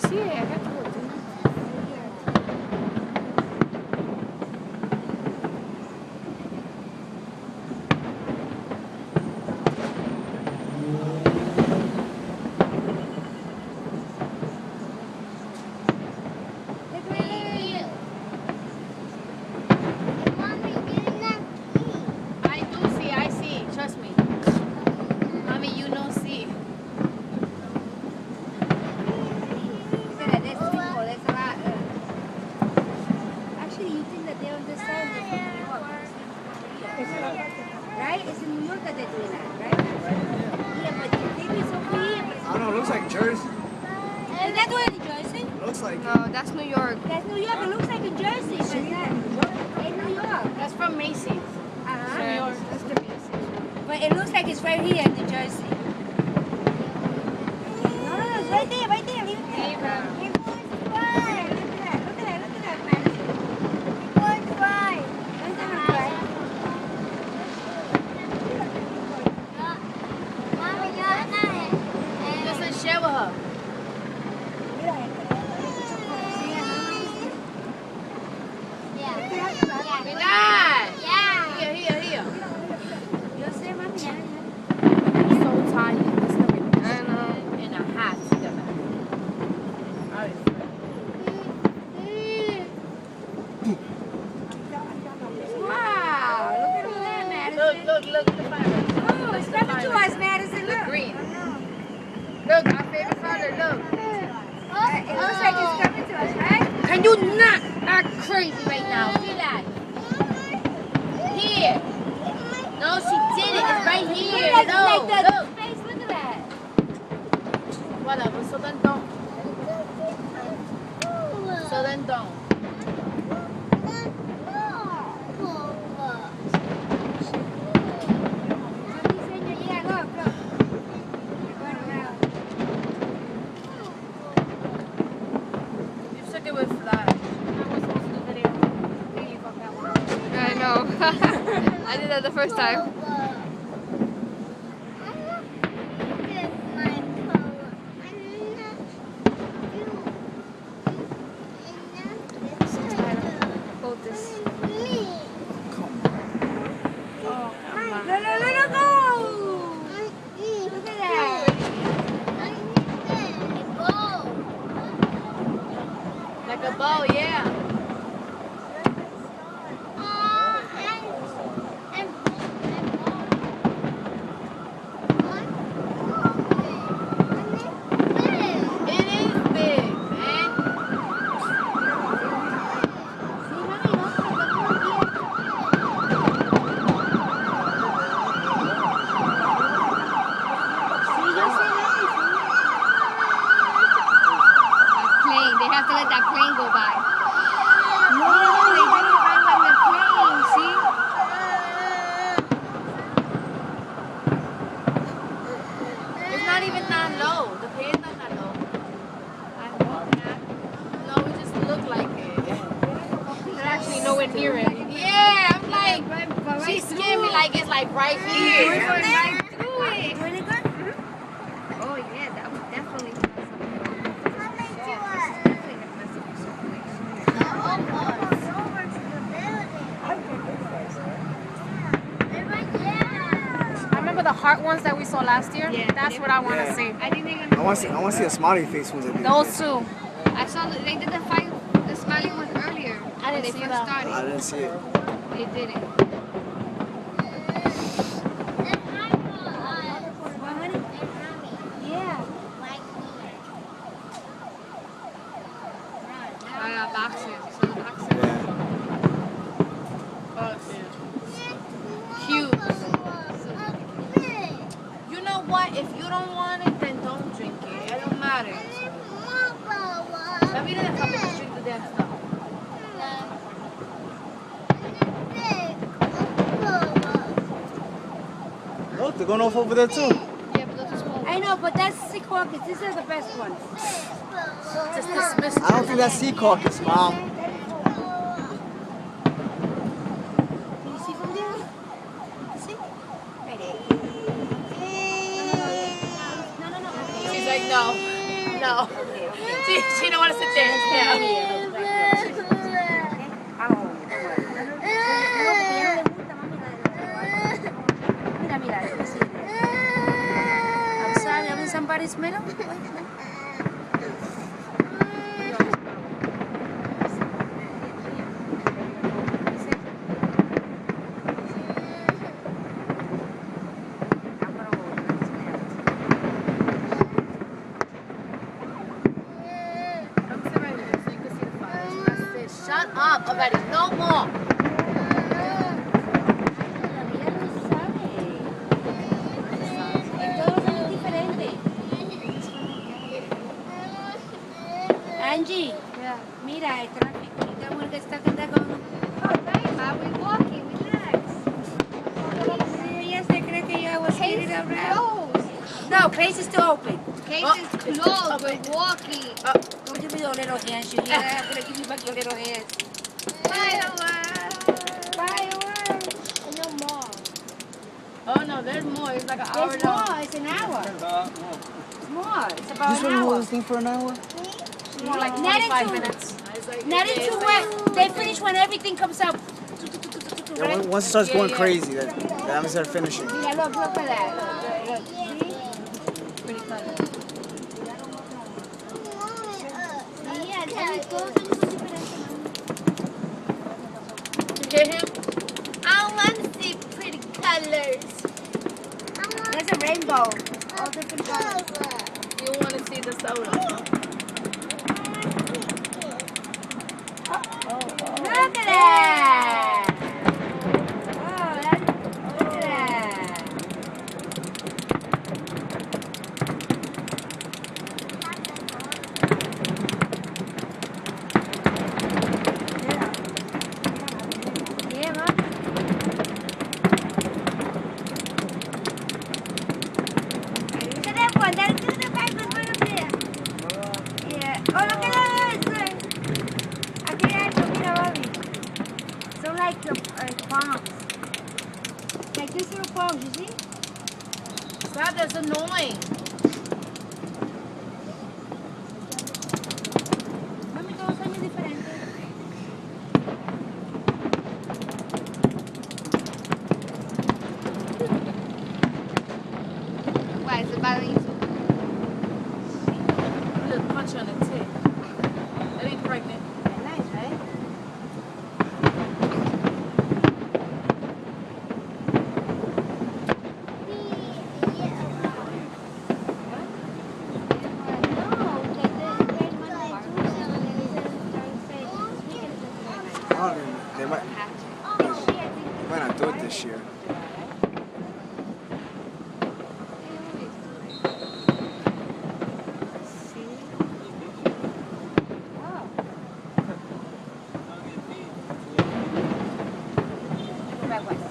see it. I have to look. Right? It's in New York that they're doing that, right? Yeah, but maybe it's over here. I don't know, it looks like Jersey. Is that doing it in Jersey? It looks like No, that's New York. That's New York. It looks like in Jersey, but it's not. In New York. That's from Macy's. Uh-huh. New York. That's the Macy's. But it looks like it's right here in New Jersey. No, it's right there, right there. Leave it there. Look at that, Madison. Just share with her. Here. Yo sé, mami. So tired. It's gonna be in a hat together. Wow, look at all that, Madison. Look the fire. Oh, it's coming to us, Madison. Look Look. green. Look, our favorite color. Look. It looks like it's coming to us, right? Can you not act crazy right now? Relax. Here. No, she did it. It's right here. Look, No, like the look. face. Look at that. Whatever. So then don't. Yeah, look. Going around. You took it with flash. I was supposed to do video. Really fucked that one up. I know. I did that the first time. Hold this. Go. Look at that. Like a bow, yeah. It is big, man. Plane. They have to let that plane go by. No, they did it right when the plane, see? It's not even that low. The pay is not that low. I hope not. No, it just look like it. They're actually nowhere near it. Yeah, I'm like, she scared me like it's like right here. Doing it good? Oh yeah, that was definitely. I remember the heart ones that we saw last year. Yeah. That's what I want to Yeah. see. I think they're gonna. I want to see a smiley face ones. Those two. I saw that they did the smiley one earlier. I didn't when they see first that. started. I didn't see it. They did it. Yeah. I got boxes. So the boxes. Yeah. Cute. You know what? If you don't want it, then don't drink it. It don't matter. La vida de familia is drink the damn stuff. Look, they're going off over there too. Yeah, but those are small. I know, but that's sea caucus. These are the best ones. Just dismiss I don't think that's sea caucus, Mom. Can you see from there? See? Right there. No. She's like, no. No. Okay. She don't want to sit there. Yeah. Mira, mira, I'm sorry, having somebody smell? Shut up already. No more. Angie, Yeah. mira el tráfico. Esta mujer que está con... Ma, we're walking. Relax. Ella se cree que yo was Case getting is around. closed. No, Pace is still open. Case Oh. is closed. We're walking. Don't give me your little hands. You hear that? I'm gonna give you back your little hands. Fireworks. Fireworks. No more. Oh no, there's more. It's like an hour It's long. more. It's an hour. It's more. It's about This an one hour. was thing for an hour? More like Not 25 into- minutes. It's like, Not yeah, into it's what? They finish when everything comes out. Yeah, once it starts Yeah, going yeah. crazy, then I'm gonna start finishing. Mira, look at that. Look. See? pretty funny. Sí, todos ellos son diferentes. You hear him? I want to see pretty colors. There's a rainbow. All different colors. You want to see the soda. Look at that! Oh, look at that! Yeah, Mom. Look at that one. That's the back one there. Yeah. Oh, look at that. Aquí hay algo, mira, Bobby. So like palms. Like this little palms, you see? Stop, that's annoying. Mami, todos son muy diferentes. Why is it bothering you? A little punch on the tip. That ain't pregnant. Nice, right? I don't even, they might not do it this year. Go back one.